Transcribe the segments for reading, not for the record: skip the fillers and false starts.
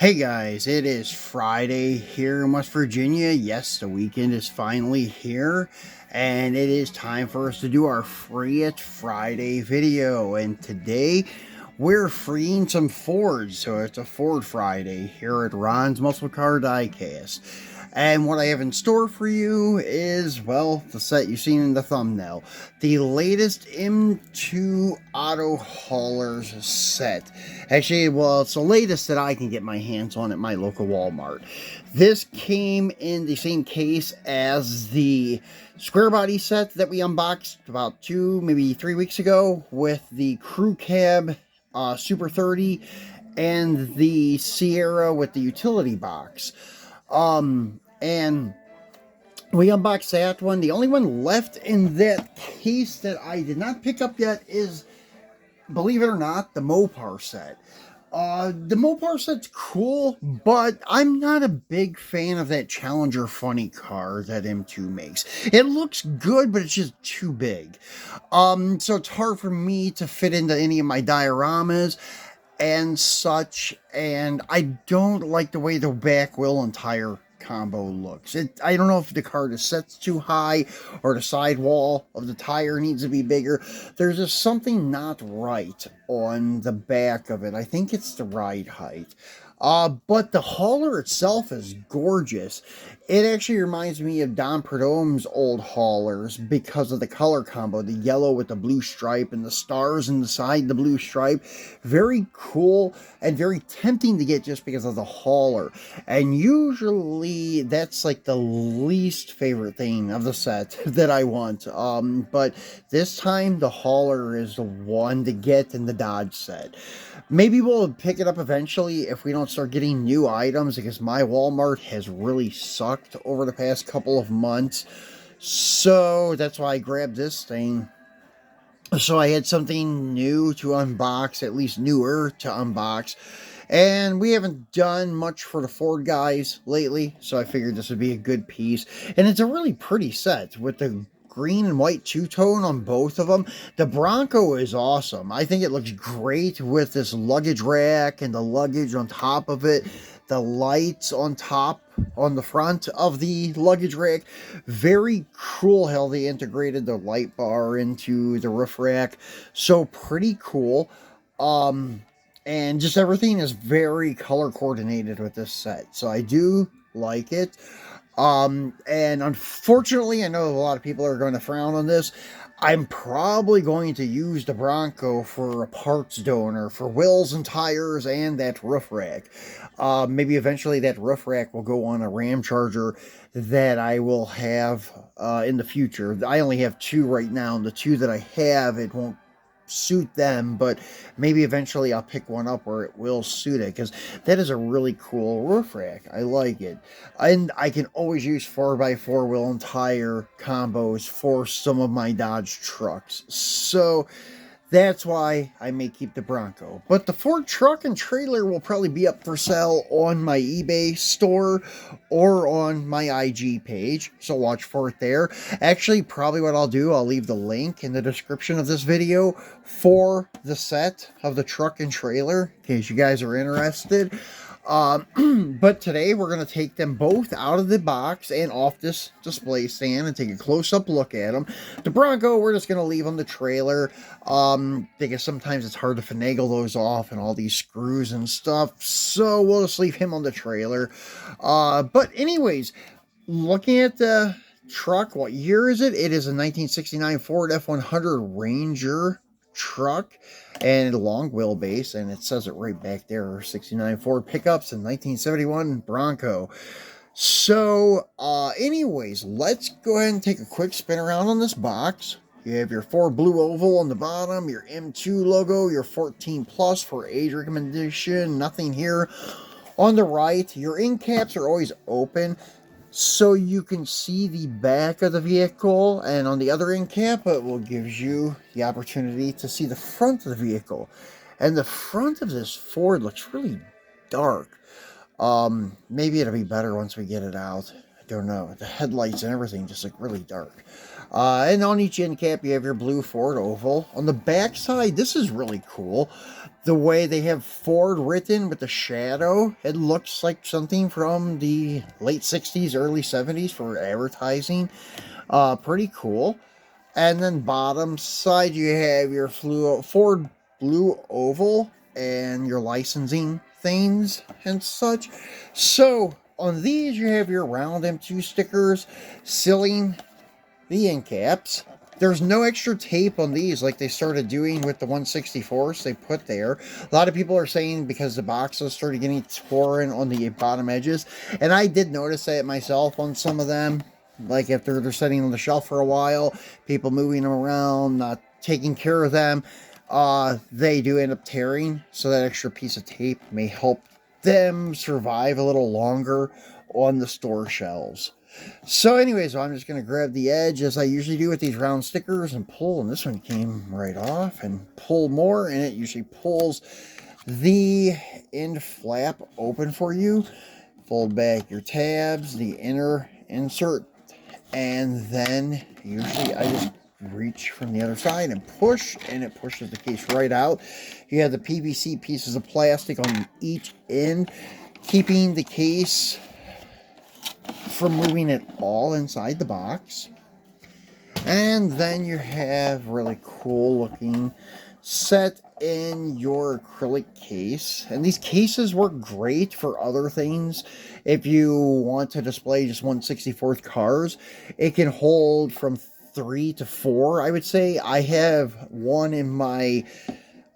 Hey guys, it is Friday here in West Virginia. Yes, the weekend is finally here, and it is time for us to do our Free It Friday video. And today we're freeing some Fords, so it's a Ford Friday here at Ron's Muscle Car Diecast. And what I have in store for you is, well, the set you've seen in the thumbnail. The latest M2 Auto Haulers set. Actually, well, it's the latest that I can get my hands on at my local Walmart. This came in the same case as the square body set that we unboxed about 2, maybe 3 weeks ago with the Crew Cab Super 30 and the Sierra with the utility box. And we unboxed that one. The only one left in that case that I did not pick up yet is, believe it or not, the Mopar set. The Mopar set's cool, but I'm not a big fan of that Challenger funny car that M2 makes. It looks good, but it's just too big. So it's hard for me to fit into any of my dioramas and such, and I don't like the way the back wheel and tire combo looks. I don't know if the car is set too high or the sidewall of the tire needs to be bigger. There's just something not right on the back of it. I think it's the ride height. But the hauler itself is gorgeous. It actually reminds me of Don Prudhomme's old haulers because of the color combo, the yellow with the blue stripe and the stars in the side, the blue stripe. Very cool and very tempting to get just because of the hauler. And usually that's like the least favorite thing of the set that I want. But this time the hauler is the one to get in the Dodge set. Maybe we'll pick it up eventually if we don't start getting new items, because my Walmart has really sucked over the past couple of months. So that's why I grabbed this thing. So I had something new to unbox, at least newer to unbox. And we haven't done much for the Ford guys lately, so I figured this would be a good piece. And it's a really pretty set with the green and white two-tone on both of them. The Bronco is awesome. I think it looks great with this luggage rack and the luggage on top of it. The lights on top, on the front of the luggage rack. Very cool how they integrated the light bar into the roof rack. So pretty cool. And just everything is very color coordinated with this set. So I do like it. And unfortunately, I know a lot of people are going to frown on this. I'm probably going to use the Bronco for a parts donor for wheels and tires and that roof rack. Maybe eventually that roof rack will go on a Ram Charger that I will have in the future. I only have 2 right now, and the 2 that I have, it won't suit them, but maybe eventually I'll pick one up where it will suit it, because that is a really cool roof rack. I like it, and I can always use 4x4 wheel and tire combos for some of my Dodge trucks, so that's why I may keep the Bronco. But the Ford truck and trailer will probably be up for sale on my eBay store or on my IG page, so watch for it there. Actually, probably what I'll do, I'll leave the link in the description of this video for the set of the truck and trailer, in case you guys are interested. But today we're going to take them both out of the box and off this display stand and take a close-up look at them. The Bronco, we're just going to leave on the trailer, because sometimes it's hard to finagle those off and all these screws and stuff, so we'll just leave him on the trailer. But anyways, looking at the truck, what year is it? It is a 1969 Ford F100 Ranger truck and a long wheelbase, and it says it right back there, 69 Ford pickups and 1971 Bronco. So anyways, let's go ahead and take a quick spin around on this box. You have your Ford blue oval on the bottom, your M2 logo, your 14 plus for age recommendation, nothing here. On the right, your end caps are always open, so you can see the back of the vehicle, and on the other end cap, it will give you the opportunity to see the front of the vehicle. And the front of this Ford looks really dark. Maybe it'll be better once we get it out. I don't know. The headlights and everything just look really dark. And on each end cap, you have your blue Ford oval. On the back side, this is really cool. the way they have Ford written with the shadow, it looks like something from the late 60s, early 70s for advertising. Pretty cool. And then bottom side, you have your Ford Blue Oval and your licensing things and such. So on these, you have your round M2 stickers sealing the end caps. There's no extra tape on these like they started doing with the 164s they put there. A lot of people are saying because the boxes started getting torn on the bottom edges. And I did notice that myself on some of them. Like if they're sitting on the shelf for a while, people moving them around, not taking care of them, they do end up tearing. So that extra piece of tape may help them survive a little longer on the store shelves. So anyways, I'm just going to grab the edge as I usually do with these round stickers and pull, and this one came right off, and pull more, and it usually pulls the end flap open for you. Fold back your tabs, the inner insert, and then usually I just reach from the other side and push, and it pushes the case right out. You have the PVC pieces of plastic on each end, keeping the case from moving it all inside the box. And then you have really cool looking set in your acrylic case. And these cases work great for other things. If you want to display just 1/64th cars, it can hold from 3 to 4, I would say. I have one in my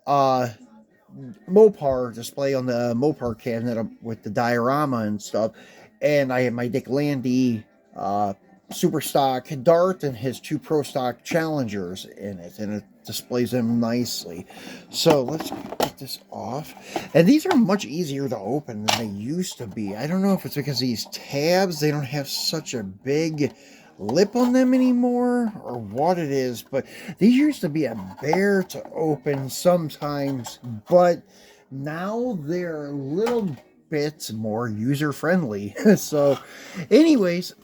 Mopar display on the Mopar cabinet with the diorama and stuff. And I have my Dick Landy Super Stock Dart and his 2 Pro Stock Challengers in it. And it displays them nicely. So let's get this off. And these are much easier to open than they used to be. I don't know if it's because these tabs, they don't have such a big lip on them anymore or what it is, but these used to be a bear to open sometimes, but now they're a little bit more user-friendly. So anyways,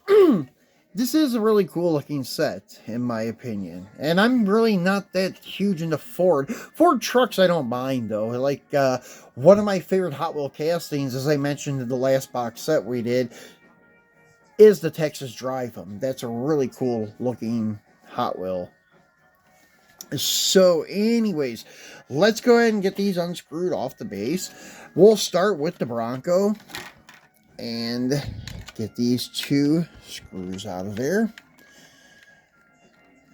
this is a really cool looking set in my opinion, and I'm really not that huge into Ford trucks. I don't mind though. Like one of my favorite Hot Wheel castings, as I mentioned in the last box set we did, is the Texas Drive 'em. That's a really cool looking Hot Wheel. So anyways, let's go ahead and get these unscrewed off the base. We'll start with the Bronco and get these 2 screws out of there.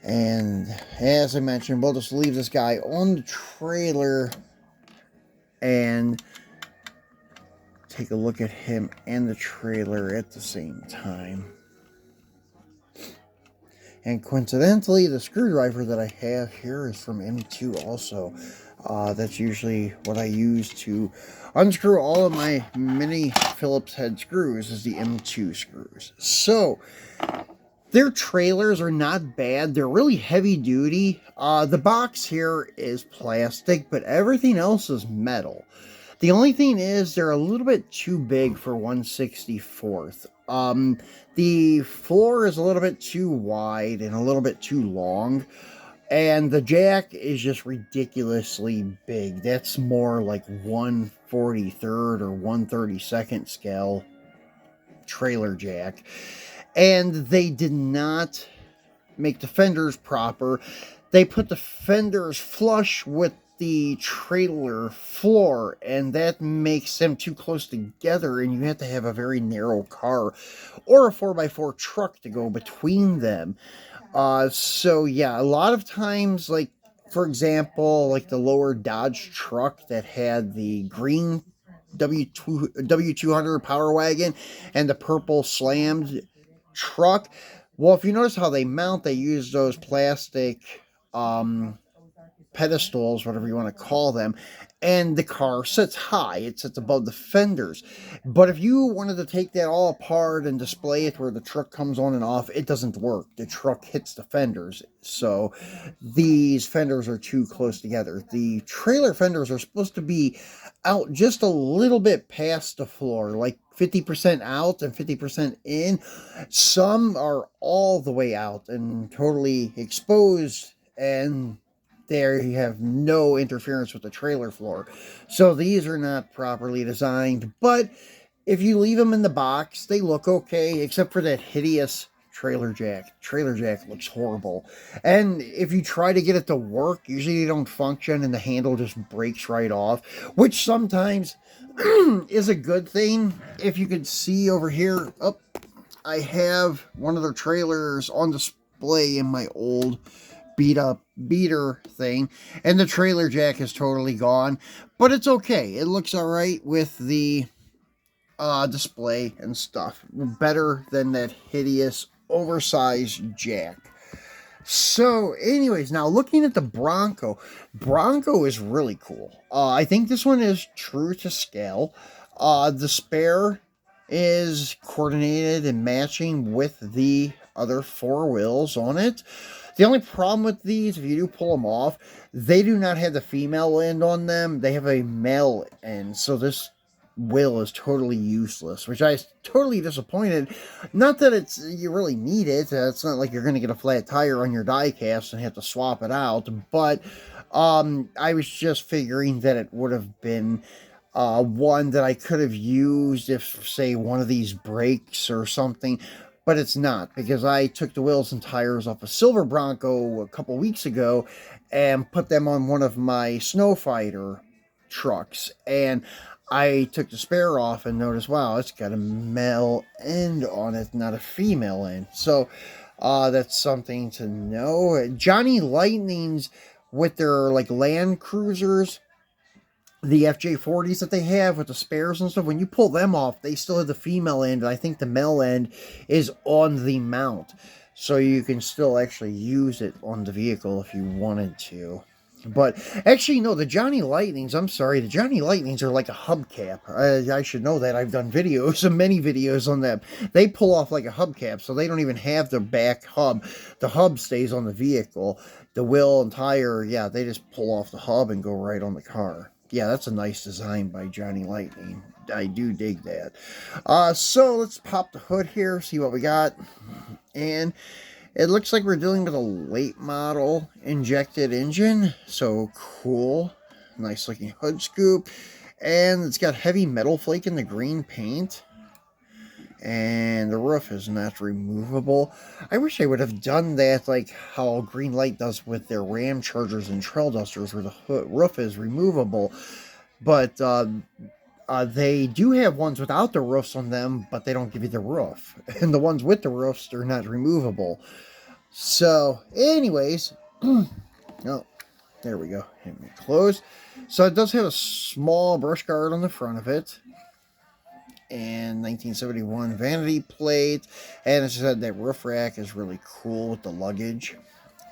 And as I mentioned, we'll just leave this guy on the trailer and take a look at him and the trailer at the same time. And coincidentally, the screwdriver that I have here is from M2 also. That's usually what I use to unscrew all of my mini Phillips head screws, is the M2 screws. So their trailers are not bad. They're really heavy duty. The box here is plastic, but everything else is metal. The only thing is they're a little bit too big for 1/64th. The floor is a little bit too wide and a little bit too long. And the jack is just ridiculously big. That's more like 1/43rd or 1/32nd scale trailer jack. And they did not make the fenders proper. They put the fenders flush with the trailer floor, and that makes them too close together, and you have to have a very narrow car or a 4x4 truck to go between them. So yeah, a lot of times, like for example, like the lower Dodge truck that had the green W200 Power Wagon and the purple slammed truck. Well, if you notice how they mount, they use those plastic pedestals, whatever you want to call them, and the car sits high. It sits above the fenders. But if you wanted to take that all apart and display it where the truck comes on and off, it doesn't work. The truck hits the fenders. So these fenders are too close together. The trailer fenders are supposed to be out just a little bit past the floor, like 50% out and 50% in. Some are all the way out and totally exposed, and They have no interference with the trailer floor. So these are not properly designed, but if you leave them in the box, they look okay, except for that hideous trailer jack. Trailer jack looks horrible. And if you try to get it to work, usually they don't function and the handle just breaks right off, which sometimes is a good thing. If you could see over here, oh, I have one of their trailers on display in my old beat up beater thing, and the trailer jack is totally gone, but it's okay. It looks all right with the display and stuff. Better than that hideous oversized jack. So anyways, now looking at the Bronco is really cool. I think this one is true to scale. The spare is coordinated and matching with the other four wheels on it. The only problem with these, if you do pull them off, they do not have the female end on them. They have a male end. So this wheel is totally useless, which I was totally disappointed. Not that you really need it. It's not like you're going to get a flat tire on your diecast and have to swap it out. But I was just figuring that it would have been one that I could have used if, say, one of these breaks or something. But it's not, because I took the wheels and tires off a silver Bronco a couple weeks ago and put them on one of my Snow Fighter trucks. And I took the spare off and noticed, wow, it's got a male end on it, not a female end. So that's something to know. Johnny Lightnings with their like Land Cruisers, the FJ40s that they have with the spares and stuff, when you pull them off, they still have the female end, and I think the male end is on the mount. So you can still actually use it on the vehicle if you wanted to. But actually, no, the Johnny Lightnings, I'm sorry, the Johnny Lightnings are like a hubcap. I should know that. I've done videos, many videos on them. They pull off like a hubcap, so they don't even have the back hub. The hub stays on the vehicle. The wheel and tire, yeah, they just pull off the hub and go right on the car. Yeah, that's a nice design by Johnny Lightning. I do dig that. So let's pop the hood here, see what we got. And it looks like we're dealing with a late model injected engine. So cool. Nice looking hood scoop. And it's got heavy metal flake in the green paint. And the roof is not removable. I wish I would have done that like how Greenlight does with their Ram Chargers and Trail Dusters, where the roof is removable. But they do have ones without the roofs on them, but they don't give you the roof. And the ones with the roofs, they're not removable. So, anyways, oh, there we go. Close. So it does have a small brush guard on the front of it. And 1971 vanity plate. And as I said, that roof rack is really cool with the luggage.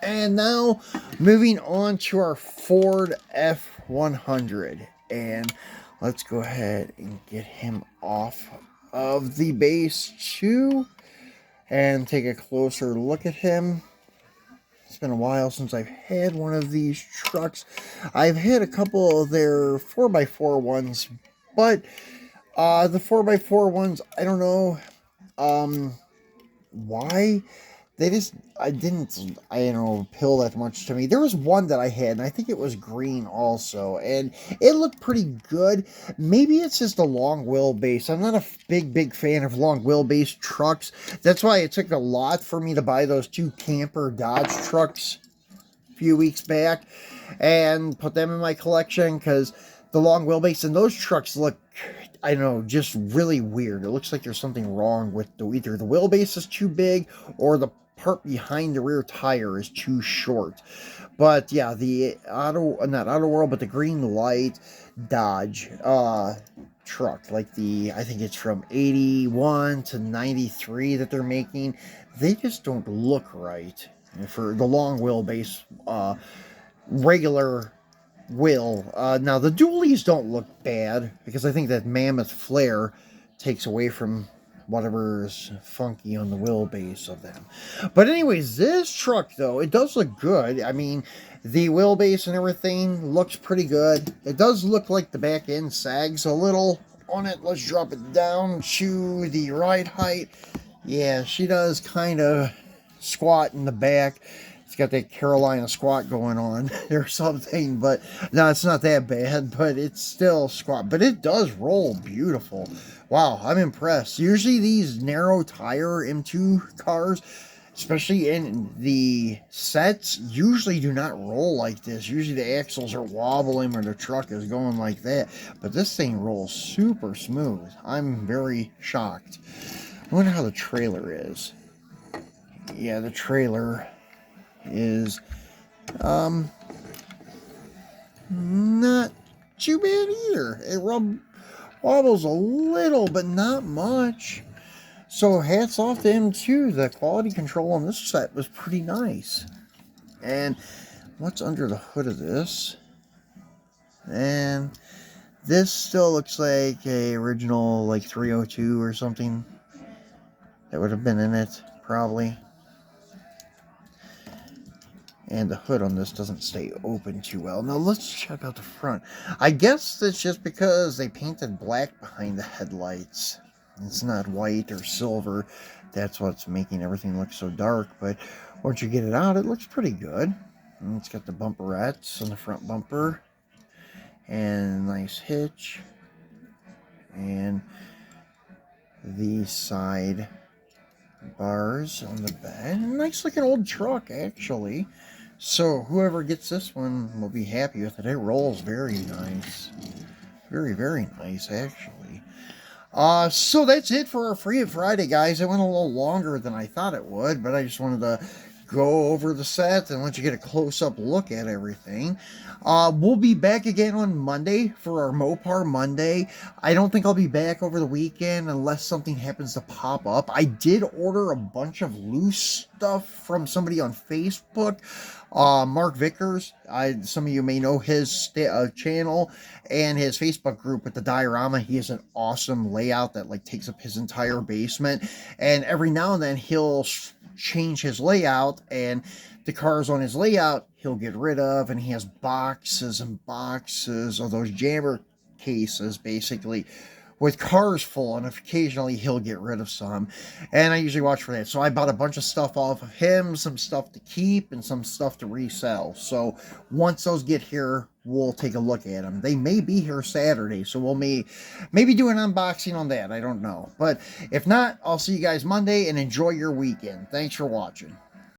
And now, moving on to our Ford F100. And let's go ahead and get him off of the base too. And take a closer look at him. It's been a while since I've had one of these trucks. I've had a couple of their 4x4 ones, but the 4x4 ones, I don't know why. I didn't appeal that much to me. There was one that I had, and I think it was green also, and it looked pretty good. Maybe it's just a long wheelbase. I'm not a big fan of long wheelbase trucks. That's why it took a lot for me to buy those two camper Dodge trucks a few weeks back and put them in my collection, because the long wheelbase and those trucks look, I don't know, just really weird. It looks like there's something wrong with either the wheelbase is too big or the part behind the rear tire is too short. But yeah, the not Auto World, but the Greenlight Dodge truck, like I think it's from 81 to 93 that they're making, they just don't look right for the long wheelbase regular wheel. Now the dualies don't look bad, because I think that mammoth flare takes away from whatever's funky on the wheelbase of them. But anyways, this truck though, it does look good. I mean, the wheelbase and everything looks pretty good. It does look like the back end sags a little on it. Let's drop it down to the ride height. Yeah, she does kind of squat in the back. It's got that Carolina squat going on or something, but no, it's not that bad, but it's still squat. But it does roll beautiful. Wow, I'm impressed. Usually these narrow tire M2 cars, especially in the sets, usually do not roll like this. Usually the axles are wobbling or the truck is going like that. But this thing rolls super smooth. I'm very shocked. I wonder how the trailer is. Yeah, the trailer is not too bad either. It wobbles a little, but not much. So hats off to him too. The quality control on this set was pretty nice. And what's under the hood of this? And this still looks like a original like 302 or something that would have been in it probably. And the hood on this doesn't stay open too well. Now let's check out the front. I guess that's just because they painted black behind the headlights. It's not white or silver. That's what's making everything look so dark. But once you get it out, it looks pretty good. And it's got the bumperettes on the front bumper. And a nice hitch. And the side bars on the back. Nice looking old truck, actually. So whoever gets this one will be happy with it. It rolls very nice. Very, very nice, actually. So that's it for our Free It Friday, guys. It went a little longer than I thought it would, but I just wanted to go over the set and let you get a close-up look at everything. We'll be back again on Monday for our Mopar Monday. I don't think I'll be back over the weekend unless something happens to pop up. I did order a bunch of loose stuff from somebody on Facebook. Mark Vickers, some of you may know his channel and his Facebook group with the diorama. He has an awesome layout that like takes up his entire basement, and every now and then he'll change his layout, and the cars on his layout he'll get rid of, and he has boxes and boxes of those jammer cases basically with cars full, and occasionally he'll get rid of some, and I usually watch for that. So I bought a bunch of stuff off of him, some stuff to keep and some stuff to resell. So once those get here, we'll take a look at them. They may be here Saturday, so we'll maybe do an unboxing on that. I don't know, but if not, I'll see you guys Monday, and enjoy your weekend. Thanks for watching.